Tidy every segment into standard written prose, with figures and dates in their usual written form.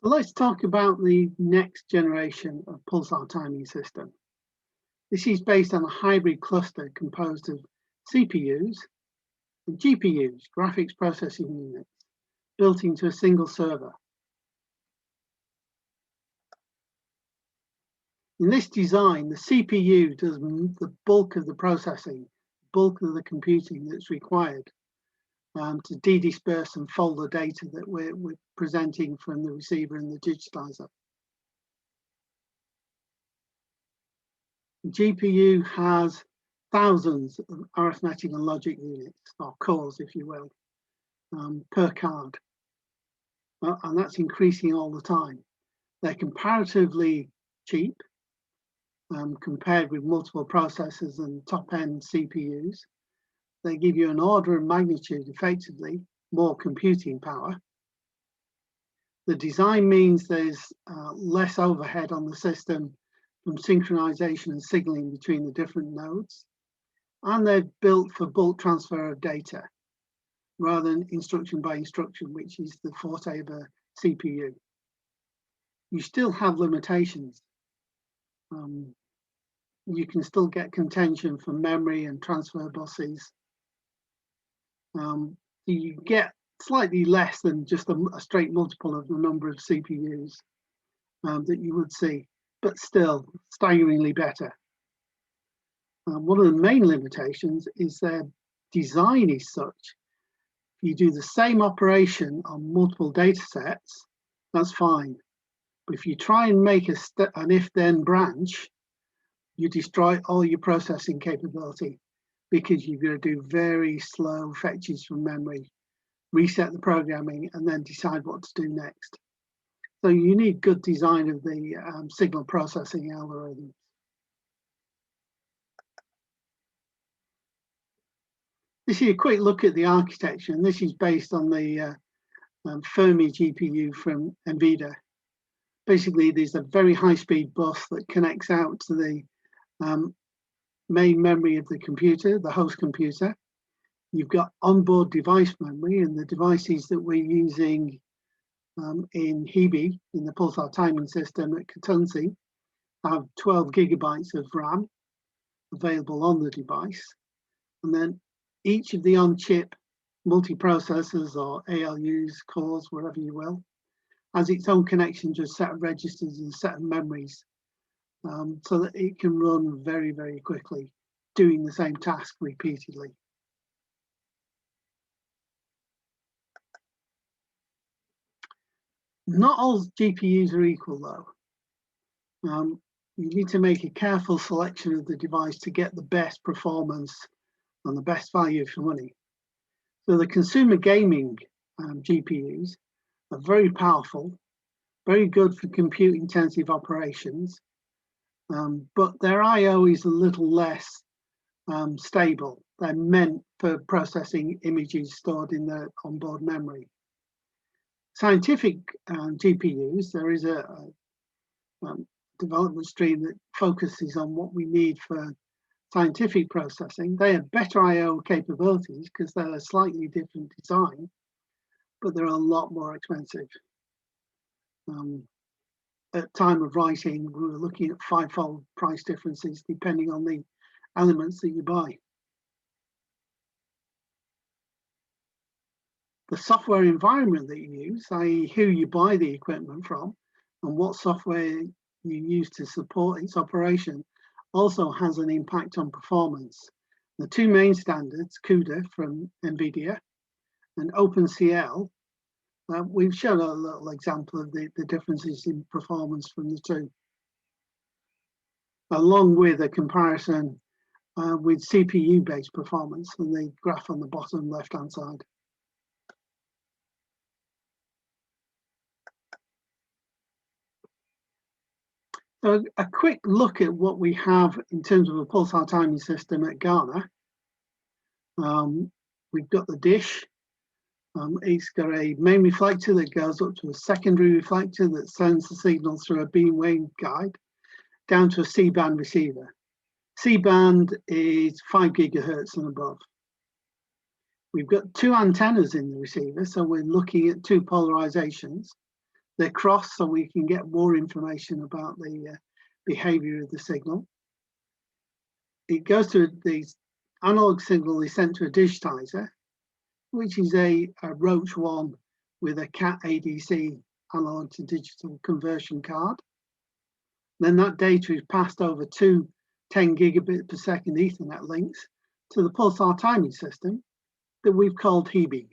So let's talk about the next generation of pulsar timing system. This is based on a hybrid cluster composed of CPUs and GPUs, graphics processing units, built into a single server. In this design, the CPU does the bulk of the processing, bulk of the computing that's required to de-disperse and fold the data that we're presenting from the receiver and the digitizer. The GPU has thousands of arithmetic and logic units, or cores, if you will, per card. And that's increasing all the time. They're comparatively cheap compared with multiple processors and top-end CPUs. They give you an order of magnitude, effectively, more computing power. The design means there's less overhead on the system from synchronization and signaling between the different nodes. And they're built for bulk transfer of data rather than instruction by instruction, which is the forte of a CPU. You still have limitations. You can still get contention from memory and transfer buses. You get slightly less than just a straight multiple of the number of CPUs that you would see, but still staggeringly better. One of the main limitations is their design is such. If you do the same operation on multiple data sets, that's fine. But if you try and make an if-then branch, you destroy all your processing capability because you've got to do very slow fetches from memory, reset the programming, and then decide what to do next. So you need good design of the signal processing algorithms. This is a quick look at the architecture, and this is based on the Fermi GPU from NVIDIA. Basically, there's a very high-speed bus that connects out to the main memory of the computer, the host computer. You've got onboard device memory, and the devices that we're using in Hebe, in the Pulsar timing system at Katunzi, have 12 gigabytes of RAM available on the device. And then each of the on-chip multiprocessors or ALUs, cores, whatever you will, has its own connection to a set of registers and a set of memories so that it can run very, very quickly, doing the same task repeatedly. Not all GPUs are equal, though. You need to make a careful selection of the device to get the best performance and the best value for money. So the consumer gaming GPUs are very powerful, very good for compute-intensive operations, but their I/O is a little less stable. They're meant for processing images stored in the onboard memory. Scientific GPUs, there is a development stream that focuses on what we need for scientific processing. They have better I/O capabilities because they're a slightly different design, but they're a lot more expensive. At time of writing, we were looking at 5-fold price differences depending on the elements that you buy. The software environment that you use, i.e. who you buy the equipment from and what software you use to support its operation, also has an impact on performance. The two main standards, CUDA from NVIDIA and OpenCL, we've shown a little example of the differences in performance from the two, along with a comparison with CPU-based performance and the graph on the bottom left-hand side. So a quick look at what we have in terms of a pulsar timing system at Ghana. We've got the dish. It's got a main reflector that goes up to a secondary reflector that sends the signal through a beam waveguide down to a C-band receiver. C-band is 5 gigahertz and above. We've got two antennas in the receiver, so we're looking at two polarizations. They're crossed so we can get more information about the behavior of the signal. It goes to the analog signal is sent to a digitizer, which is a Roach 1 with a CAT ADC analog to digital conversion card. Then that data is passed over two 10 gigabit per second Ethernet links to the Pulsar timing system that we've called HEBE.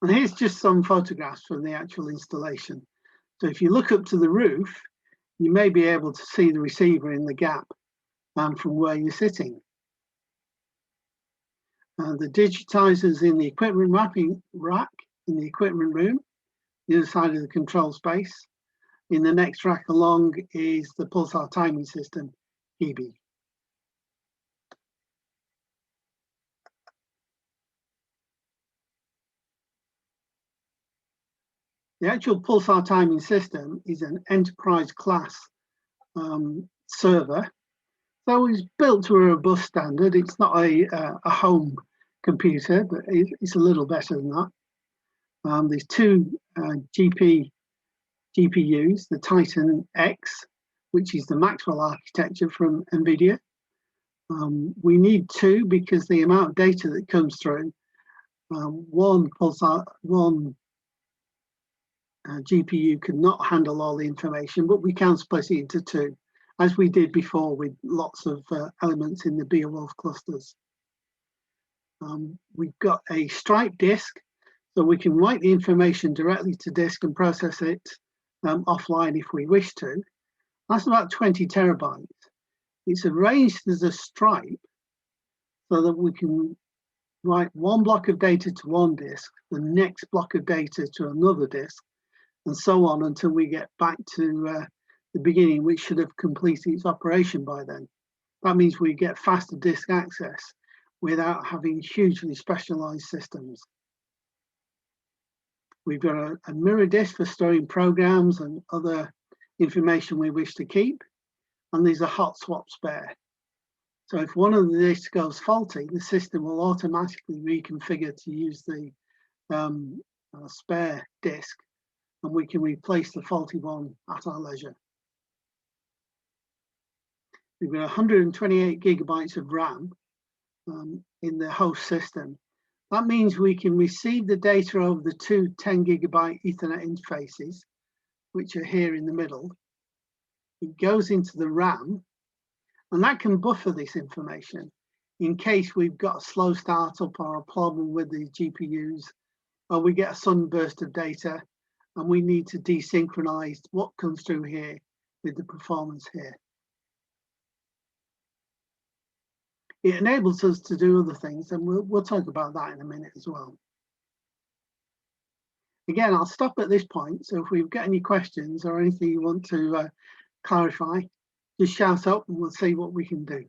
And here's just some photographs from the actual installation. So if you look up to the roof, you may be able to see the receiver in the gap from where you're sitting. The digitizers in the equipment mapping rack in the equipment room, the other side of the control space. In the next rack along is the Pulsar timing system, HEBE. The actual Pulsar timing system is an enterprise class server. So it's built to a robust standard. It's not a home computer, but it's a little better than that. There's two GPUs, the Titan X, which is the Maxwell architecture from NVIDIA. We need two because the amount of data that comes through, one GPU cannot handle all the information, but we can split it into two, as we did before with lots of elements in the Beowulf clusters. We've got a striped disk, so we can write the information directly to disk and process it offline if we wish to. That's about 20 terabytes. It's arranged as a stripe so that we can write one block of data to one disk, the next block of data to another disk, and so on until we get back to the beginning, which should have completed its operation by then. That means we get faster disk access without having hugely specialized systems. We've got a mirror disk for storing programs and other information we wish to keep, and there's a hot swap spare. So if one of the disks goes faulty, the system will automatically reconfigure to use the spare disk, and we can replace the faulty one at our leisure. We've got 128 gigabytes of RAM in the host system. That means we can receive the data over the two 10 gigabyte Ethernet interfaces, which are here in the middle. It goes into the RAM, and that can buffer this information in case we've got a slow startup or a problem with the GPUs, or we get a sudden burst of data and we need to desynchronize what comes through here with the performance here. It enables us to do other things, and we'll talk about that in a minute as well. Again, I'll stop at this point, so if we've got any questions or anything you want to clarify, just shout up and we'll see what we can do.